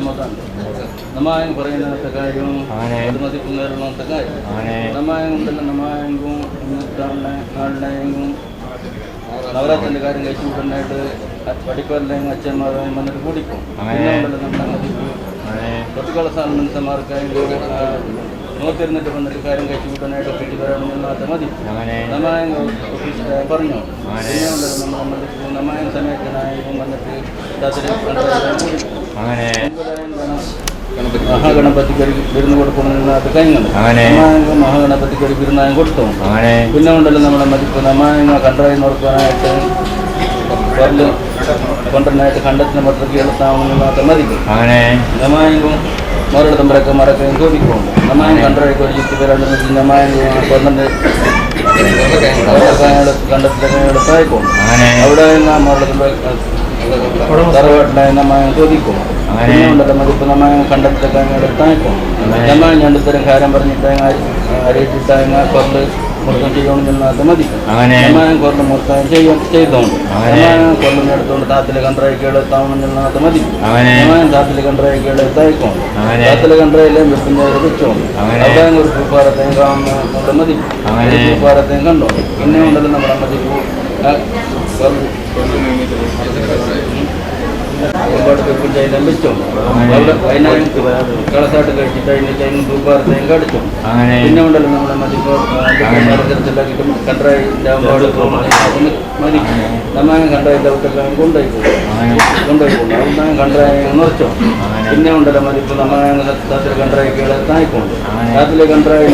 Namayan Parina Takayum, Matipungaran Takai, Namayan Namayangum, Nalayangum, Navarat and the Garden at particular language, Manapurico, Portugal Salmon Samarka, North American Garden Gachutanate of Pittsburgh and Natamadi, Namayan Parno, Namayan Samet and I, Mahaganapati Birna the Kangan, Mahaganapati Birna and Gutton, Pinamadalamadipanama, Kandra, North Continent, 100 number of years down in Mathematics. Namayan, Mora the Maraka Maraka and Godico, Namayan Kandra, Namayan, Conduct the Psycho, Audana, Mora Namayan Godico. Under the Madipana conduct the Gang at the time. The man under the Haramber, I read the time I published Murti on the Mathematics. The man got the Murta and stay down. The man got the Tatilican Drake town in the Mathematics. The man Tatilican Drake at the Tycon. Tatilican Drake and the Ritual. A bang of Paratangam on the Madi. Paratangano. In the Mathematics. About the Pujay and Bichum. I know Kalasata in the Chain Dubar and Gadchum. I know the Namadico, Kantrai, down Madi, Naman Kantrai, Gundai, Kantrai, Norcho. In the Madipuna, Sata Kantrai, Taikon, Athle Kantrai,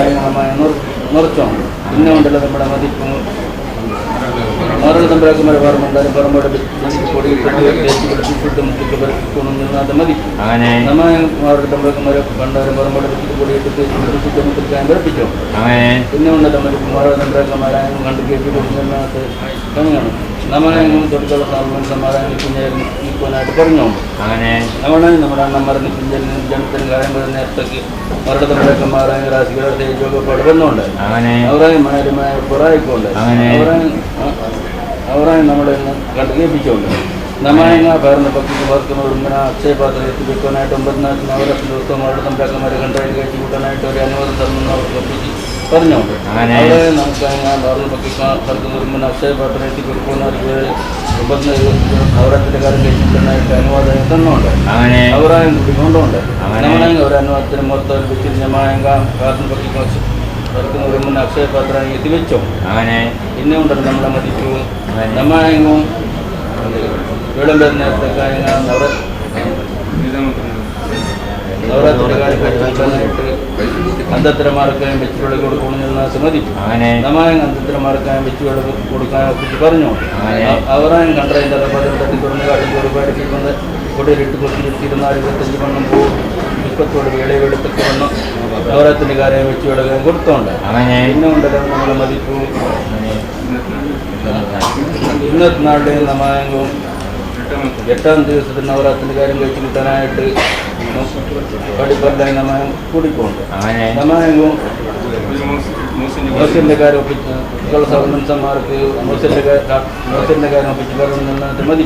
Norchon. In the Madipun. Moral number of Paraman, the Paramada, the Madi. Namayan, or the Paramada, Paramada, the Camera Picho. In the Moral number of Kamara and the Gate of Namayan, Total Salmon, Samara, Nikona, Perno. Namayan, number of Jonathan Garamber, Netaki, or the Kamara and Rasgar, the Jogo Portano. Aura, my Poraiko. Our number got a pigeon. Namanga, Parnapaki, Varkamana, Sepa, the Conat, but not Navara, American American Tonight, or another Salmon of Perno. I am Nanga, Pakistan, Parkamana, Sepa, the Kona, but our garden tonight, and what I don't know. Our I am to be condoned. Namanga, or another mortal, which is Namanga, Parnapaki. Akshay Patra Yetivicho. In the Namadiku, Namayango, Vedamberna, the guy and the Tramarka, which will go to Samadi. Namayang and the Tramarka, which will go to Parno. Our own country, the Rabba, the put it to go to the Nari with the Jivan. Navarat Nigare, which you are good toned. I know that Madipu Not Narde, Namayango, Getan, this is the Navarat Nigare, which you tonight, particular Namayang, Pudipon. Namayango, Mosin Nagaro, Solomon Samarku, Mosin Nagaro, which were on the Madi.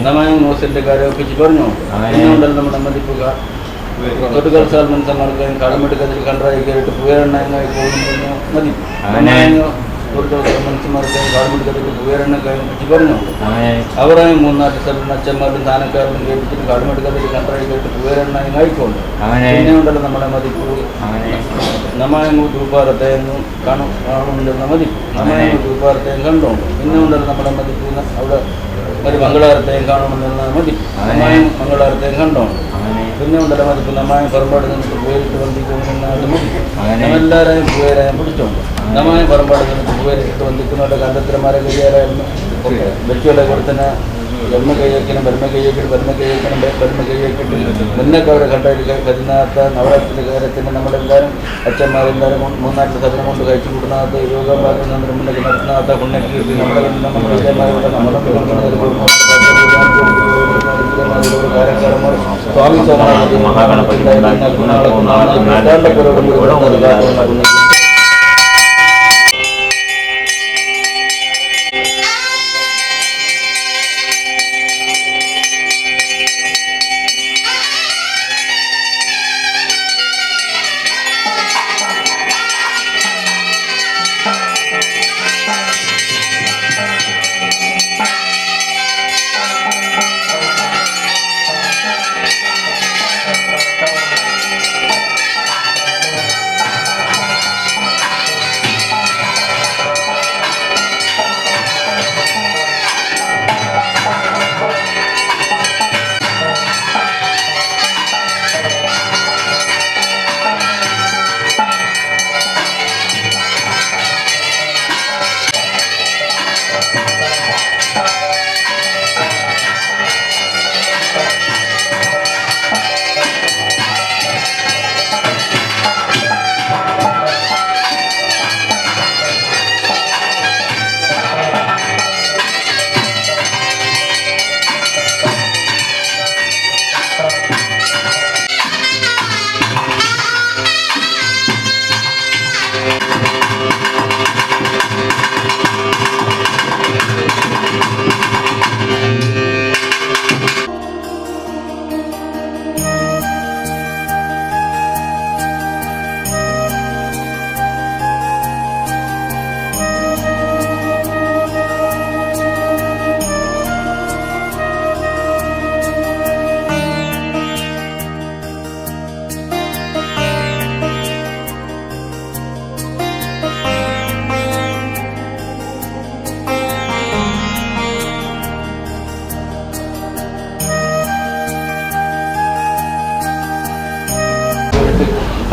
Namayang, Mosin Nagaro, which Borno. I know that Namadipuga. Total Salmon Samarka and Kalamatical Kandra get to wear and I go Madi. Total Salmon Samarka and Kalamatical to wear and I go to Chibarno. Our I am Muna Salmon Chamber and Tanaka and get to Kalamatical Kandra get to wear and I go. I know that the Namadipu Namayan to Paratano, Kano, Namadi, Namayan to Paratan Kando. In the Namadipu, Bangala, Namadi, Namayan, Mangala, Kando. When you under the Namay Parabad and the way to the movie, I am there and where I am put on. Namay Parabad and where it on the Kunaka Maragaya, Virtual Avartana, Bermagaya, Bermagaya, Menaka, Kadina, Navarat, Namada, Achamar, Monat, the Satamon, the Chutana, the Yoga, and the Munaka,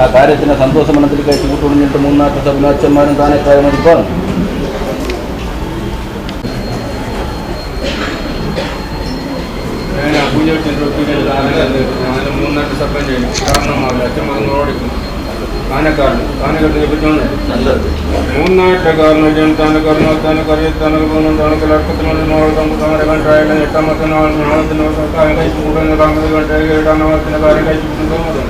ആ കാര്യത്തിന് സന്തോഷ മനത്തിൽ കഴിച്ചു കൂട്ടുകൊണ്ടിട്ട് മൂന്നാമത്തെ സഭ അച്ഛന്മാരും താനേക്കായ മതിപ്പാണ്. പൂജ മൂന്നാമത്തെ സഭ ചെയ്യും. കാരണമാവില്ല അച്ഛന്മാരോടിക്കും ആനക്കാരന് ആനക്കട്ടിനെ പറ്റുന്നത് നല്ലത്. മൂന്നായിട്ട് കാരണം തനക്കറിയത്തനക്കറിയത്തനക്കലർക്കത്തിനുള്ള കണ്ടായാലും 8ാമത്തെ നാളത്തിന് കാര്യം കഴിച്ചു കൂടുന്ന താമസം കണ്ട 7ാമത്തിന് കാര്യം കഴിച്ചു കൂടുന്നത്.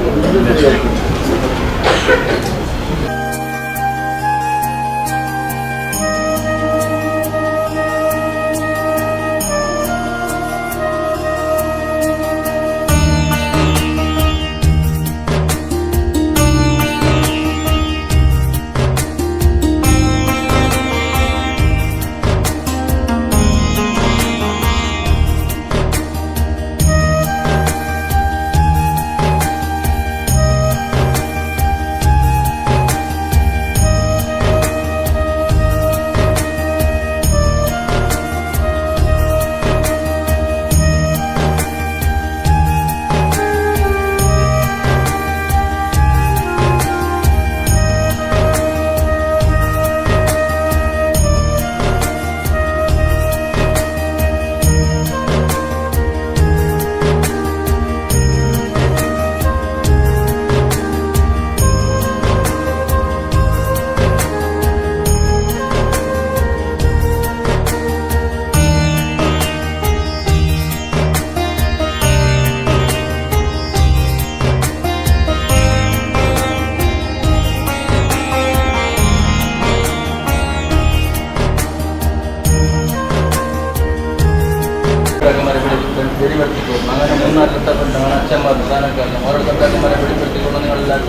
അങ്ങനെ മൂന്നാറ്റപ്പെട്ടവരാണ് അച്ഛന്മാർ പ്രധാനക്കാരൻ. ഓരോ തട്ടാക്കന്മാരെ വെളിപ്പെടുത്തിക്കൊണ്ട് നിങ്ങളെല്ലാവരും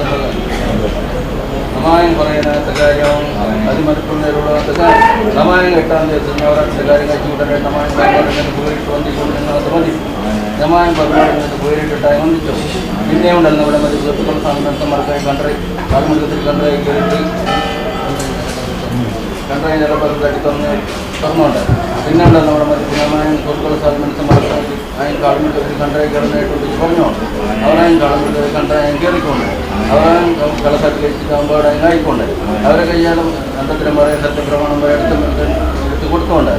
സമായം പറയുന്ന കാര്യം അതിമറ്റുള്ളവരോട് സമായം 8ാം ദിവസം അവരുടെ കാര്യം കഴിച്ചു കൂട്ടേ സമായം പോയിട്ട് വന്നിക്കൊണ്ട് നിങ്ങളത് മതി. സമായം പറഞ്ഞു പോയിട്ടിട്ടായി വന്നിച്ചു. പിന്നെ ഉണ്ടല്ലോ നമ്മുടെ മതി സുഹൃത്തുക്കൾ സാധനന്മാർക്കായി കാൽമുഖത്തിൽ കണ്ടായി കയറിയിട്ട് കണ്ടായി നിലപ്പറത്താക്കി തുറന്നുണ്ട്. പിന്നെ ഉണ്ടല്ലോ നമ്മുടെ മതി സമായം സുഹൃത്തുക്കൾ സാധനന്മാർക്കായി അതിന് കാൽമുഖത്തിൽ കണ്ടായി കയറുന്നതായിട്ട് പറഞ്ഞോണ്ട് അവരായും കാൽമുഖത്തിൽ കണ്ടായും കയറിക്കൊണ്ട് അവരും കളസാക്കി കഴിച്ചിട്ടാകുമ്പോൾ അവിടെ ആയിക്കൊണ്ട് അവരെ കയ്യാലും അന്തത്തിനും പറയാൻ സത്യപ്രമാണം വരെ എടുത്ത് കൊടുത്തുകൊണ്ട്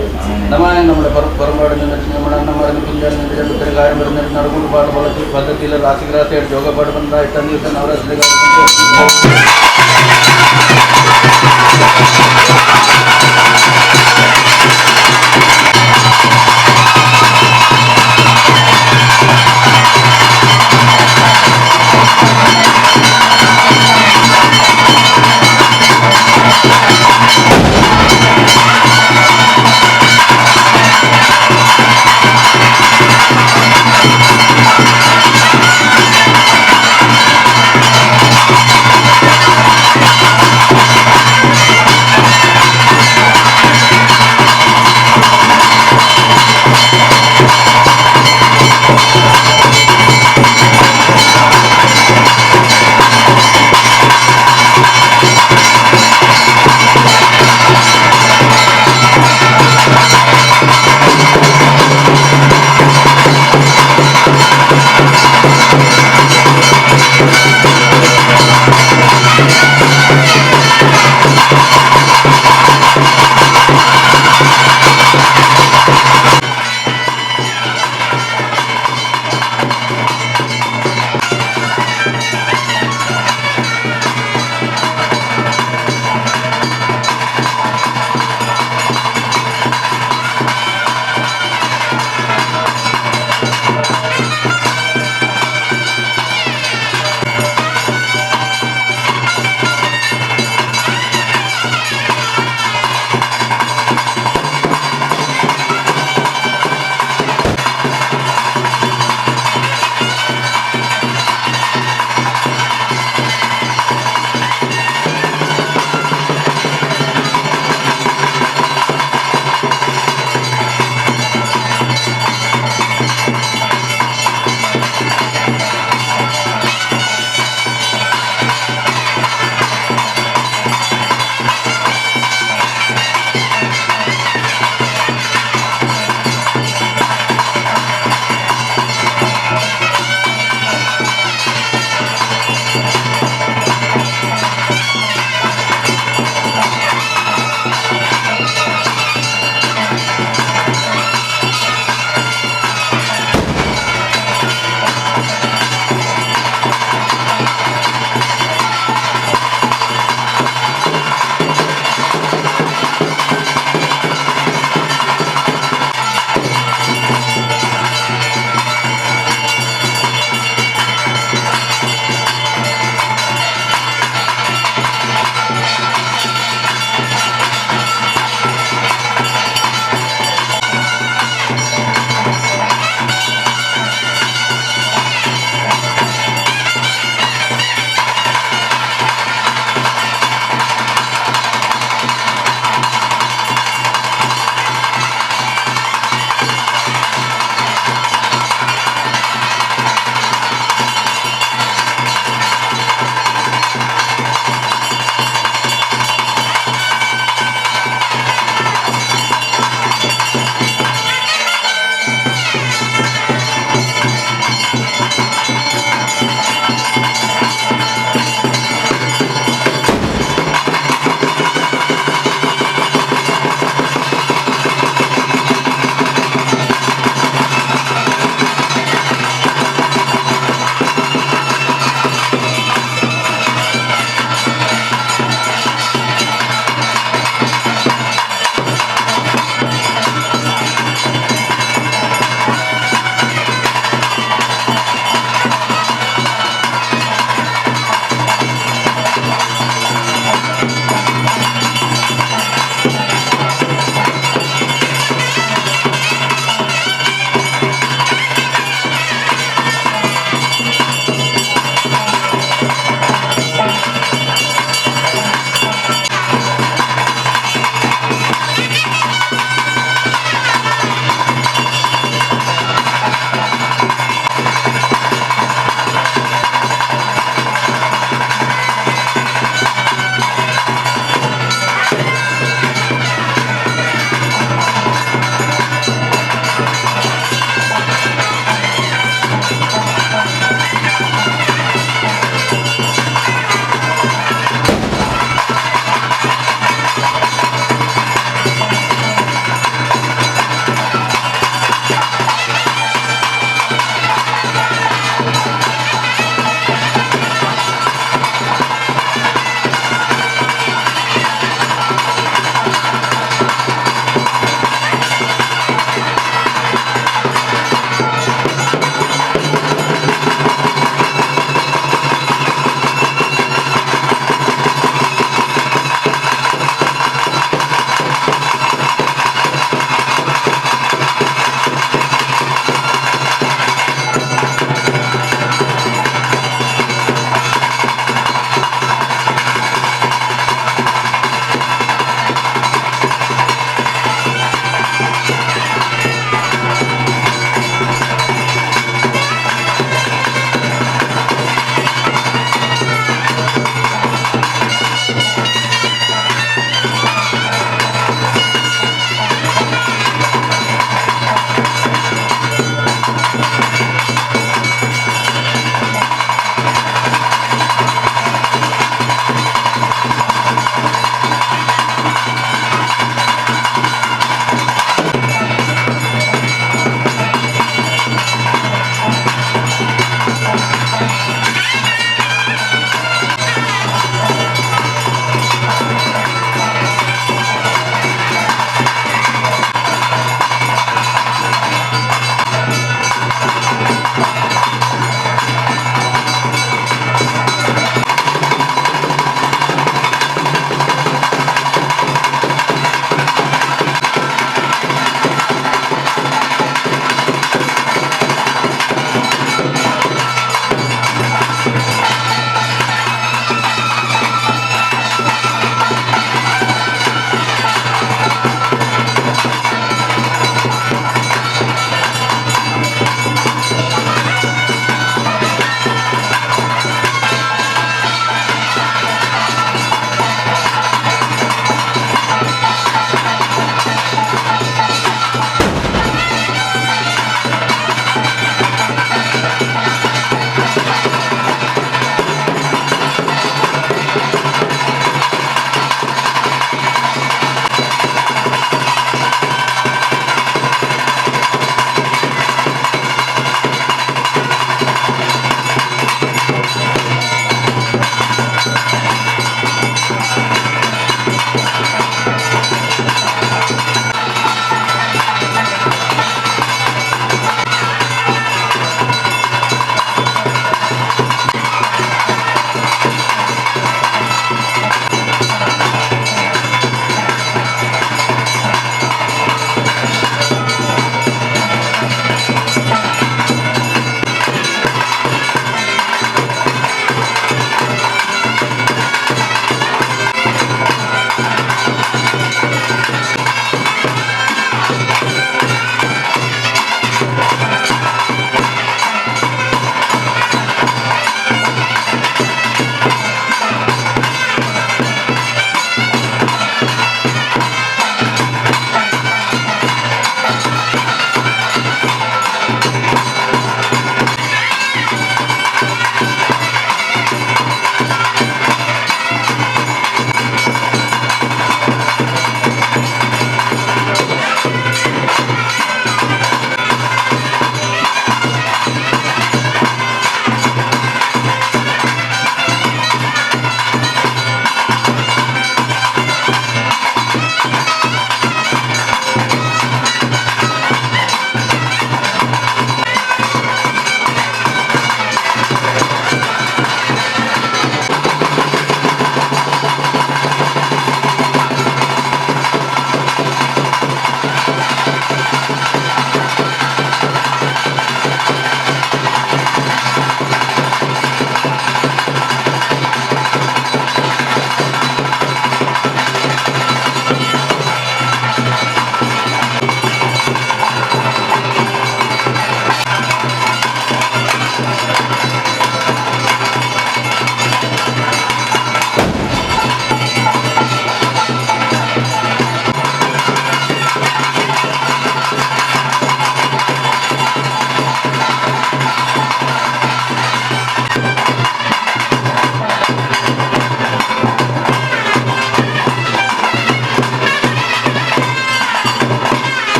സമായം നമ്മുടെ പുറംപാട് നിന്ന് നമ്മുടെ അണ്ണന്മാരിൽ കുഞ്ഞാൽ രണ്ടു കാര്യം വരുന്ന നടക്കൂട്ടുപാട് പദ്ധതിയിൽ രാശിഗ്രാസയായിട്ട് യോഗപാട് ബന്ധമായിട്ട് അന്വേഷണം അവരെ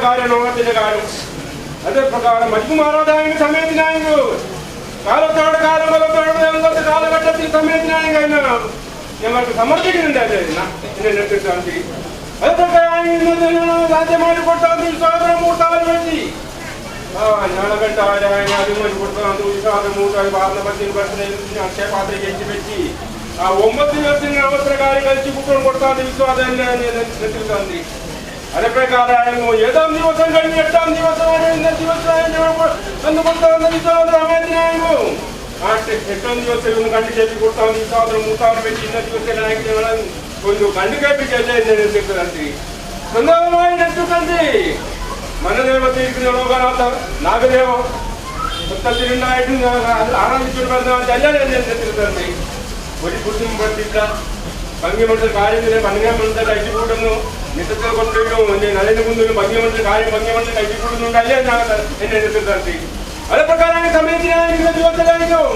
കാര്യം നോണത്തിന്റെ കാര്യം അതേ പ്രകാരം മറ്റുമാറാതായെങ്കിൽ സമയത്തിനായെങ്കിൽ കാലത്തോടെ കാലം കൊല്ലത്തോടെ കാലഘട്ടത്തിൽ സമയത്തിനായെങ്കിൽ ഞങ്ങൾക്ക് സമർപ്പിക്കുന്നുണ്ടല്ലേ ശാന്തി അത് പ്രകാരം രാജ്യമായി കൊടുത്താൽ സ്വാതന്ത്ര്യം മൂട്ടാൽ വേണ്ടി ജ്ഞാനഘട്ടായ കൊടുത്താൽ വിശ്വാസം മൂട്ടാൽ വാർന്ന 10 വർഷത്തിൽ അക്ഷയപാത്രം കഴിച്ചു പറ്റി ആ 9 ദിവസത്തിന് അവസരകാരി കഴിച്ചു കുട്ടികൾ കൊടുത്താൽ വിശ്വാസം ശാന്തി അതേ പ്രകാരമായിരുന്നു ഏതാം ദിവസം കഴിഞ്ഞ് 8ാം ദിവസം വരെ ഇന്ന ദിവസം കൊടുത്താൽ വിശ്വാസം സമയത്തിനായിരുന്നു ആ 8ാം ദിവസം ഒന്ന് കണ്ടു കേൾപ്പി കൊടുത്താൽ വിശ്വാസം മൂട്ടാൻ പറ്റി ഇന്ന ദിവസത്തിലായിട്ട് ഞങ്ങൾ ಒಂದು ಗಂಡು ಕೇಳ್ಪಿದ್ದಲ್ಲ ನೆನಪಿರ್ತದಂತೆ ಸಂದರ್ಭವಾಗಿ ನೆನಪಿರ್ತಂತೆ ಮನದೇವತೆ ಇರ್ತೀನಿ ಲೋಕನಾಥ ನಾಗದೇವ ಸತ್ತತ್ತಿನಿಂದಾയിട്ട് ആരാധിച്ചു വരുന്ന എല്ലാ ನೆನಪಿರ್ತಂತೆ ഒരു കുറിച്ചും പഠിച്ചില്ല ഭംഗിമണ്ഡൽ കാര്യത്തിന് ഭംഗിമണ്ഡൽ കഴിച്ചു കൂടുന്നു നിത്യത്തിൽ കൊണ്ടുവരും എന്റെ നല്ലതിന് മുന്നിലും ഭംഗിമണ്ഡൽ കാര്യം ഭംഗിമണ്ഡൽ കഴിച്ചു കൂടുന്നുണ്ടല്ലേ എന്നെ ನೆನಪಿರ್ತಂತೆ അതേ പ്രകാരമാണ് സമയത്തിനായിരിക്കുന്ന ദിവസത്തിലായിരിക്കും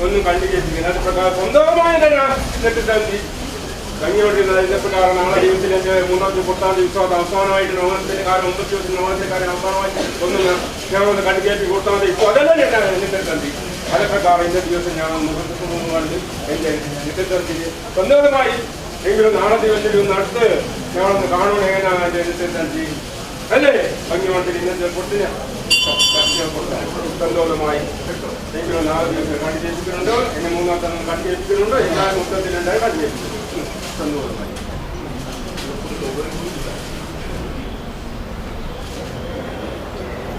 ഒന്നും കണ്ടു കേൾപ്പിക്കുന്നത് അത് പ്രകാരം സ്വന്തമായ ನೆನಪಿರ್ತಂತೆ ഭംഗിയോട്ടിരുന്നതിന്റെ പ്രകാരം നാളെ ജീവിതത്തിൽ എന്റെ 3ാം 10ാം ദിവസം അവസാനമായിട്ട് നവത്തിന്റെ കാര്യം 9 ദിവസം നവത്തിന്റെ കാര്യം അവസാനമായിട്ട് ഒന്നും ഞങ്ങളൊന്ന് കണ്ടുകേറ്റി കൊടുത്താൽ മതി ഇപ്പോൾ അതെല്ലാം ഞാൻ നിത്യത്തന്തി അതേ പ്രകാരം ഇന്ന ദിവസം ഞാൻ മുഖത്ത് എന്റെ നിത്യത്തന്തി സ്വന്തമായി എങ്കിലും നാളെ ദിവസത്തിൽ നടത്ത് ഞങ്ങളൊന്ന് കാണുകയാണ് എങ്ങനെയാണ് എന്റെ നിത്യത്തന്തി അല്ലേ ഭംഗിയോട്ടിൽ ഇന്നത്തെ കൊടുത്തിന് സന്തോഷമായി എങ്കിലും നാളെ ദിവസം കണ്ടുകേറ്റിക്കുന്നുണ്ടോ എന്നെ 3ാമത്തെ കണ്ടുകേറ്റിക്കുന്നുണ്ടോ എല്ലാ മൊത്തത്തിലുണ്ടായി കണ്ടുകേറ്റിക്കുന്നു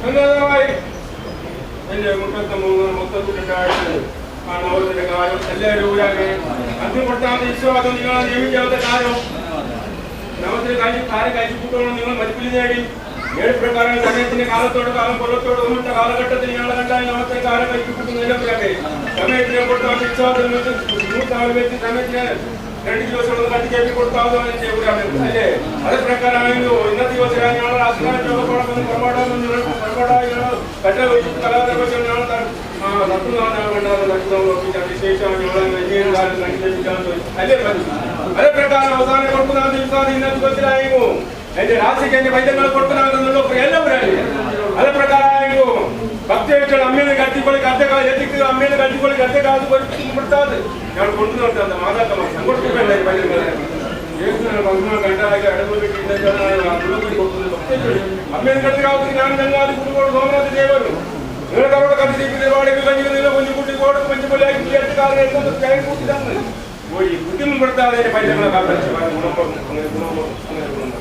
സന്തോഷമായി എന്റെ മുട്ടത്തെ മൊത്തത്തിലുണ്ടായിട്ട് കാണാവുന്നതിന്റെ കാര്യം എല്ലാവരും ഊരാകെ അന്ത്യം കൊടുത്താൽ വിശ്വാസം നിങ്ങളെ നിയമിക്കാവുന്ന കാര്യം നവത്തിന് കാര്യം കഴിച്ചു കൂട്ടണം നിങ്ങൾ മരിപ്പിൽ നേടി 7 പ്രകാരം സമയത്തിന്റെ കാലത്തോട് കാലം കൊല്ലത്തോട് ഒന്നിട്ട കാലഘട്ടത്തിൽ ഞങ്ങളെ കണ്ടാൽ നവത്തെ കാലം കഴിച്ചു കൂട്ടുന്നതിലൊക്കെ സമയത്തിനെ കൊടുത്താൽ വിശ്വാസം വെച്ച് സമയത്തിന് 2 ദിവസം കണ്ടു കേൾപ്പി കൊടുത്താൽ അല്ലേ അതേ പ്രകാരമായിരുന്നു ഇന്നത്തെ ദിവസം ഞങ്ങൾ ആശ്രയിച്ചോടൊപ്പം പുറപാടായി കണ്ട കലാപരിപാടി ഞങ്ങൾ വിശേഷം അല്ലേ അതേ പ്രകാരം അവസാനം കൊടുക്കുന്ന ദിവസം ഇന്നത്തെ ദിവസത്തിലായിരുന്നു എന്റെ രാശിക്ക് എന്റെ വൈദ്യങ്ങളെ കൊടുക്കാനുള്ള എല്ലാവരും അതേ പ്രകാരമായിരുന്നു ഭക്തികൾ അമ്മേനെ കട്ടിക്കൊള്ളി കറ്റക്കാതെ എത്തിക്കുക അമ്മേനെ കട്ടിക്കൊള്ളി കറ്റക്കാതെ കൊടുത്താത് ഞാൻ കൊണ്ടു നിർത്താത്ത മാതാക്കന്മാർ സങ്കോടിപ്പിക്കണ്ടേ വൈദ്യങ്ങളെ കണ്ടാൽ അമ്മേനെ കട്ടിക്കാവുന്ന ഞാൻ ഗംഗാതി കുടുംബോട് സോമനാഥ് ദേവനും നിങ്ങൾക്ക് അവിടെ കത്തിരിക്കുന്ന പരിപാടികൾ കഴിഞ്ഞിരുന്നില്ല കുഞ്ഞുകുട്ടി കോട് പഞ്ചുകൊല്ലായി എട്ടുകാരെ കൂട്ടി തന്ന് പോയി ബുദ്ധിമുട്ടുപ്പെടുത്താതെ വൈദ്യങ്ങളെ കാണിച്ചു ഗുണമ്പം അങ്ങനെ ഗുണമ്പം അങ്ങനെ ഗുണം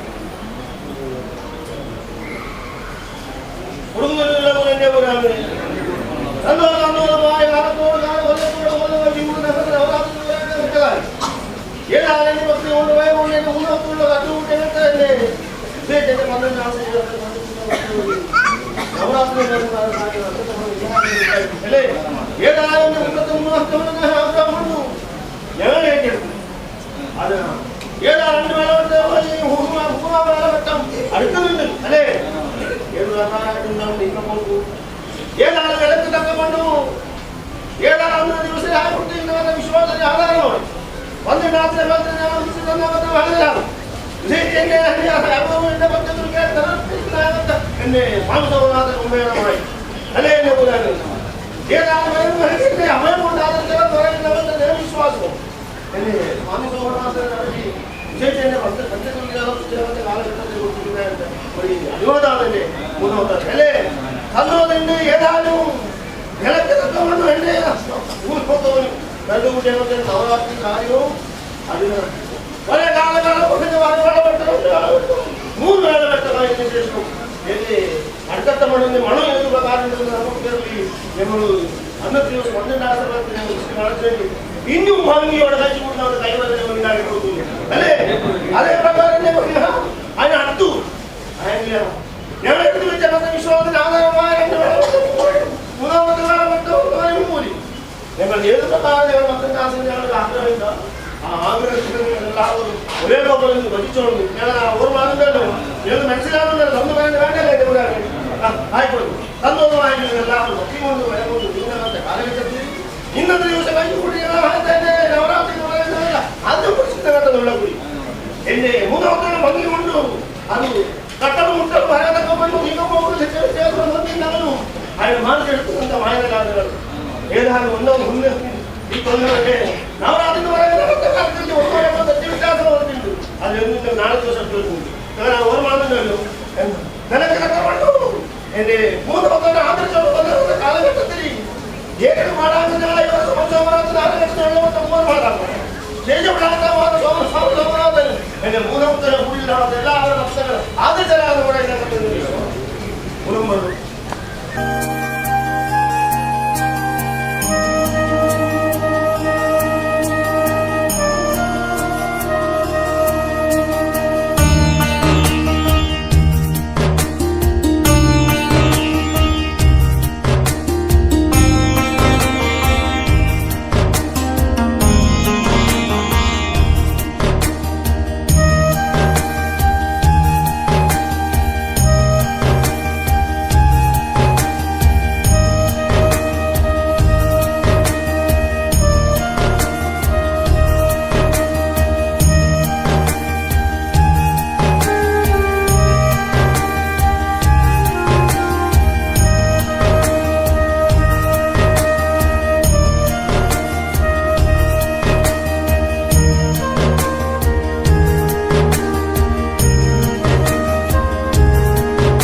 അടുക്കുന്നുണ്ട് അല്ലേ ഏതാണ് കിടക്ക് തക്കമണ്ണു ഏതാണ് ദിവസം വിശ്വാസത്തിന്റെ ആധാരമാണ് എന്നെ മാംസവനാഥൻ ഉമ്മേണമായി അല്ലേ എന്നെ പോലാണ് ഏതാണ് അമയം കൊണ്ടാകുന്നവരുടെ വിശ്വാസവും എന്നെ മാംസവനാഥൻ വിശേഷന്റെ കാലഘട്ടത്തിൽ അനുവാദാണെന്റെ 3ാമത്തെ അല്ലേ തന്നോതുണ്ട് ഏതാനും നിലക്ക് തക്കവണ്ണം എന്റെ ഊർപ്പത്തോനും രണ്ടുകൂട്ടിയ നവരാത്രി കാര്യവും അതിന് പല കാലകാലം 3 വേളവെട്ടമായതിനു ശേഷം എന്റെ അടുത്ത മണ്ണിന് മണം ഏത് പ്രകാരം നമുക്ക് ഞങ്ങൾ അന്നത്തെ ദിവസം 12 ഇന്നും ഭംഗിയോടെ കഴിച്ചു കൊടുക്കുന്ന കൈവശം ഉണ്ടാക്കി കൊടുക്കുന്നു അല്ലേ അതേ പ്രകാരം അതിനടുത്തു ഞങ്ങൾ എടുത്തു വെച്ച വിശ്വാസത്തിന് ആധാരമായ 3ാമത്തെ കാലഘട്ടം കൂടി ഞങ്ങൾ ഏത് പ്രകാരം ഞങ്ങൾ മക്കളുടെ ഞങ്ങൾക്ക് ആഗ്രഹമില്ല ആ ആഗ്രഹത്തിൽ എല്ലാവരും ഒരേ പോലെ ഭജിച്ചോളൂ ഞങ്ങൾ ഓർമ്മ ഞങ്ങൾ മനസ്സിലാവുന്നല്ലോ തന്നു പറയാൻ വേണ്ടല്ലേ ആയിക്കോട്ടെ തന്നോന്നുമായിട്ട് എല്ലാവരും ഭക്തി കൊണ്ട് വരം കൊണ്ട് ഇന്നത്തെ കാലഘട്ടത്തിൽ ഇന്നത്തെ ദിവസം കഴിഞ്ഞു കൂടി നവരാത്രി അതിനെ കുറിച്ച് കൂടി എന്റെ 3ാമത്തെ ഭംഗി കൊണ്ടു അത് കട്ടവും മുട്ടവും വരാതൊക്കെ നവരാത്രി പറയുന്നത് തെറ്റിവിശ്വാസം പറഞ്ഞിട്ടുണ്ട്. അതിലൊന്നും നാളെ ദിവസം അങ്ങനെ ഓർമ്മല്ലോ എന്റെ 3 മക്കളുടെ ആദർശം വന്ന കാലഘട്ടത്തിൽ ഏഴ് പാടാകുന്നതായ എന്റെ 3 മക്കളുടെ എല്ലാവരുടെ ആദർശ